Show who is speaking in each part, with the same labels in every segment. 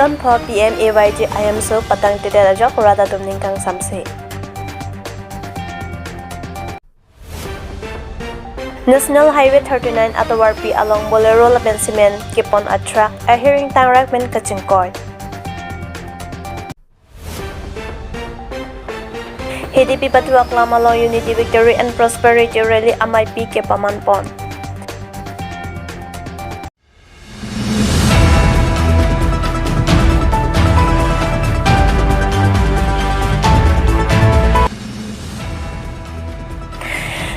Speaker 1: Don for PMAY I am so patang tidak ajak rada tumning kang samse. National Highway 39 at Warpi along Bolero Lapen Cement keep on a track a hearing tangrak men kachingkoy. ADP Patuak Lamalo Unity Victory and Prosperity Rally MIP ke Pamanpon.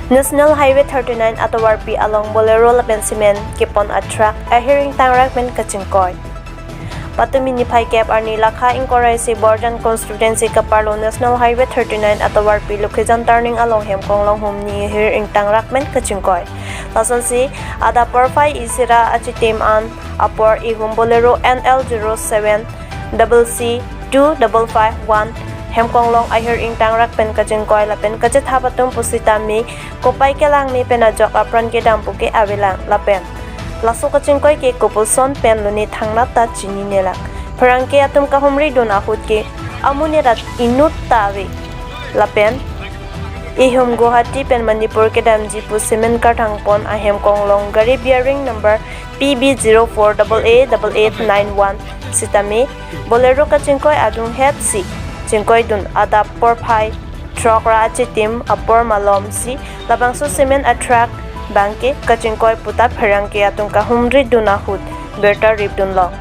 Speaker 1: National Highway 39 at Warpi along Bolero Lapen Cement keep on a track a hearing tangrak men kachingkoy. Patumini Pai Cap Arni Lakha Inquiry si Borjan Constituency Kaparlo National Highway 39 at Warpi Lukijan turning along Hemkong Long Humni hearing tangrak men kachingkoy. Lason si ADAP Porfai Isira Achitim an Apor Igum Bolero NL07 CC 2551 Hemkong Long I hear ing tangrak pen kachingkoy lapen kachet hapatum pusita mi kopai kelang mi penajok apran ke dampu ke abelang lapen laso kachingkoy ke kopulson pen luni thangna ta chini nelak perang ke atum kahumri don ahut ke amune rat inut tawe lapen ihum Guwahati pen Manipur ke damji pu cement kar thangpon a Hemkong Long gari bearing number PB04AA8891 sitami bolero kachingkoy adung het si Jingkoy dun ADAP Porfai Trokra Chitim Apor Malom si Labangso Cement Attract Bangke Kachingkoy Puta Perangke Atung Kahumri Dunahut Berta Rip Dunlong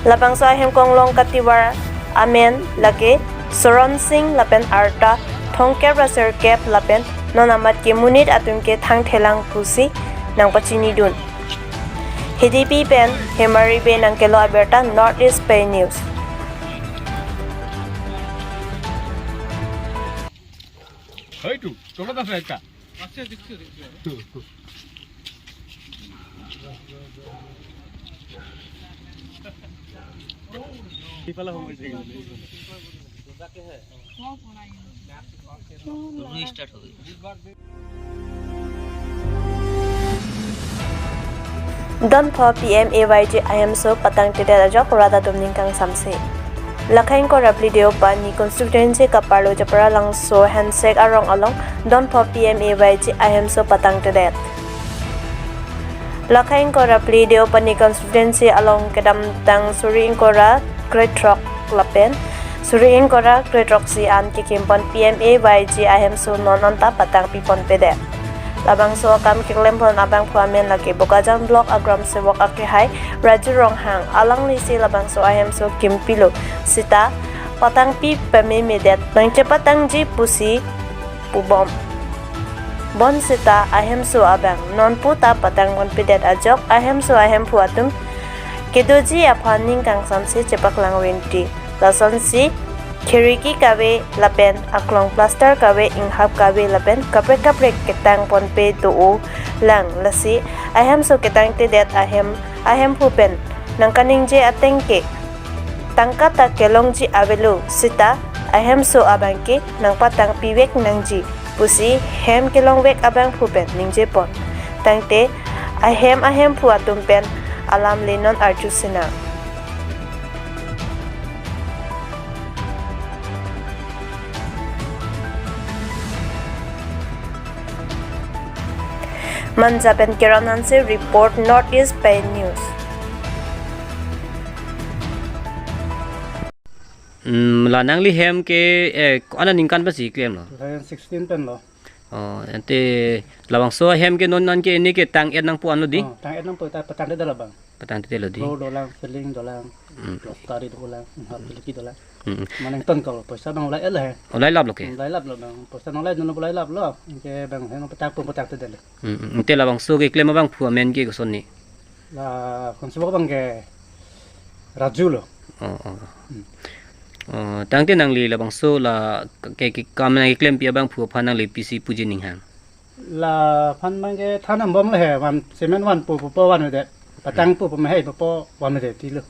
Speaker 1: Labangso Hemkong Long Katiwara Amen Lake Soron Singh Lapen Arta Thongke Raser Kep Lapen Nonamat Ke Munit Atung Ke Thang Thelang Pusi Nang Pachini Dun HDP pen Hemari Ben ang kelo ABIRTA Northeast PEI News.
Speaker 2: Hey tu, coba tak saya kak?
Speaker 1: Don for PMAY I am so patang tidak ajak rada tumning kang samse. Lakhain ko video pa ni constituency Kaparlo Japara lang so handshake arong along Don for PMAY I am so patang tidak. Lakhain ko video pa ni constituency along kedam tang suriin ko Great Rock Lapen suriin ko Great Rock si an kikimpon PMAY I am so nononta patang pipon pede. Labang so kam kiklempon abang puamen lagi Bokajang blok agram sewak akihai Raju Ronghang alang lisi labang so ayam so kimpilo sita patang pi pemi medet nang cepat tangji pusi pubom bon sita ayam so abang non puta patang kon pedet ajok ayam so ayam puatum kedoji apaning kang samsi cepak lang wenti lason si Kiriki kawe lapen aklong plaster kawe inghap kawe lapen kaprek ketang ponpe doo lang lasi ahem so ketang tedet ahem pupen nang kaningje atengke tangkata kelongji avelo sita ahem so abangke nang patang piwek nangji pusi hem kelongwek abang pupen ningje pon tangte ahem puatumpen alam lenon arjusina Manjapen Kiranansi report Northeast PEI News.
Speaker 3: Lanang li hem ke ana ningkan basi claim lo.
Speaker 4: 16 pen lo.
Speaker 3: Oh, ante lawang so hem ke non nan ke ni ke tang et nang puan lo di.
Speaker 4: Tang et nang po ta patang de bang.
Speaker 3: Patang te lo di.
Speaker 4: $2 selling $, $30 $50. Manang ton ko poisa nang lai ele.
Speaker 3: Olai lab lo ke.
Speaker 4: Lai lab lo bang. Poisa nang lai no lai lab lo. Ke bang he no patang te de.
Speaker 3: Ante lawang so ke claim bang pu men ke ko sonni.
Speaker 4: La konsumo bang ke Raju lo.
Speaker 3: Tang te nang li lawang so la ke kam na claim pi bang pu phanang li PC puji ning hang.
Speaker 4: La phan bang ke thanam bom le he wan cement wan pu wan de. Patang pu me he po wan de ti lo.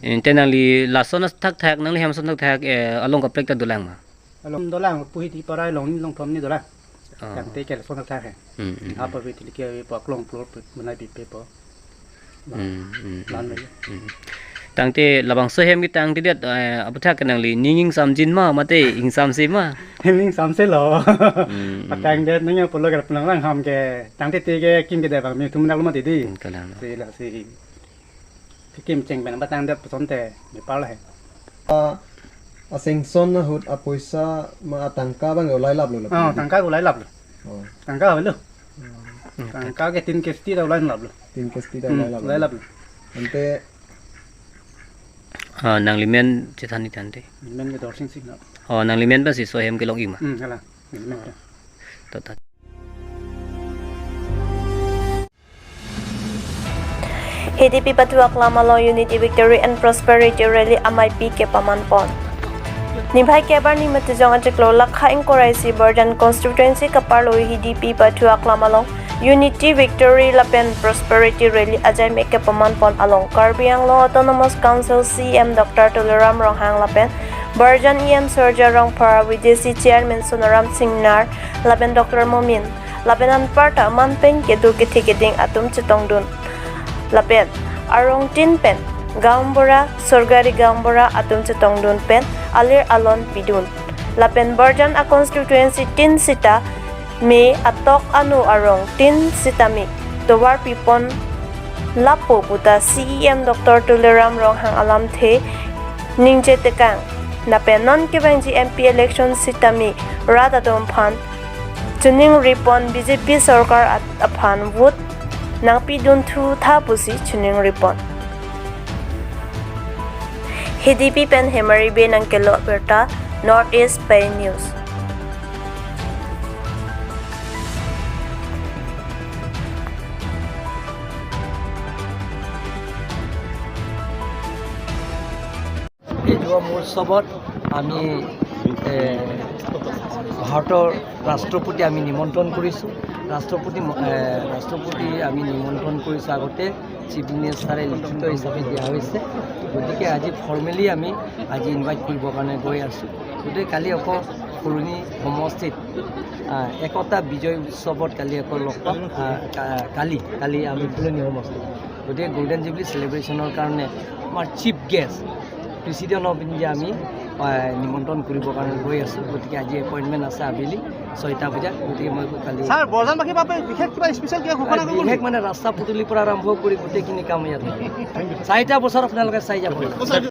Speaker 3: Ante nang li la son thak nang li hem son thak along ka plek ta dulang ma.
Speaker 4: Along dolang pu hi ti parai long thom ni dolang. Yang te ke son thak he. Apa be ti ke po klong plot menai pi pe po. lan lagi
Speaker 3: tangte labang sehem ki tang tidet apatha kanang li ninging samjin ma mate ing samse ma
Speaker 4: ini samse lo patang det nanya pulo gar pulang lang ham ke tang te ke kim ke debang mi tum nak lu mati di
Speaker 3: kalang
Speaker 4: si la si kim cheng ben patang det son te mi pa la he
Speaker 5: asengson na hut apoisa ma atangka bang olai lap lo
Speaker 4: tang ka ulai lap tang ka lo tang ka ke tin ke sti da ulai lap lo
Speaker 5: tin kesti da olai lap
Speaker 4: ulai lap
Speaker 5: ante
Speaker 3: nang limen chethani tante
Speaker 4: men ke dor sing sing na
Speaker 3: nang limen ba si sohem ke log ima
Speaker 4: hala men
Speaker 3: to ta
Speaker 1: ADP Patuak Lamalong Unity Victory and Prosperity Rally MIP ke pamanpon Nibhai kebar ni matijong ajeklo lakha inkorai si Burjan constituency kaparlo HDP Patuak Lamalong Unity Victory LAPEN Prosperity Rally ajai meke pamanpon along Karbi Anglong Autonomous Council CM Dr. Toleram Ronghang LAPEN Burjan EM Surja Rongpara Videsi Chairman Sonoram Singnar LAPEN Dr. Momin LAPEN Anparta Manpen Kedu Kiting Atum Chitongdun LAPEN Arong Tin Pen Gambora Sorgari Gambora Atum Chitongdun Pen Alir Alon Pidun LAPEN Burjan a constituency Tin Sita Me Atok Anu Arong Tin Sita Me Towar Pipon Lapo Puta CEM Dr. Tuleram Ronghang Alam The Ningje Tekang LAPEN Non-Kebanji MP election Sita Me Rada Domphan Tuning Ripon BJP Sarkar at Aphan Wood Nang Pidun Thu Tha Pusi Tuning Ripon HDP Pen Hemari Bay ng Kelo ABIRTA Northeast PEI News
Speaker 6: এই যুৱ মহোৎসৱত আমি ভাৰতৰ ৰাষ্ট্ৰপতি আমি নিমন্ত্ৰণ কৰিছোঁ ৰাষ্ট্ৰপতি আমি নিমন্ত্ৰণ কৰিছোঁ আগতে চিফ মিনিষ্টাৰে লিখিত হিচাপে দিয়া হৈছে গতিকে আজি ফৰ্মেলি আমি আজি ইনভাইট কৰিবৰ কাৰণে গৈ আছোঁ গতিকে কালি আকৌ সৰুনি সমষ্টিত একতা বিজয় উৎসৱত কালি আকৌ লগ পাম কালি আমি ফুলনি সমষ্টিত গতিকে গোল্ডেন জুবলি চেলিব্ৰেশ্যনৰ কাৰণে আমাৰ chief guest president of India আমি নিমন্ত্ৰণ কৰিবৰ কাৰণে গৈ আছোঁ গতিকে আজি এপইণ্টমেণ্ট আছে আবেলি 6টা বজাত গতিকে মই কালি বিশেষ মানে ৰাস্তা পদূলিৰ পৰা আৰম্ভ কৰি গোটেইখিনি কাম ইয়াত 4টা বছৰ আপোনালোকে চাই যাব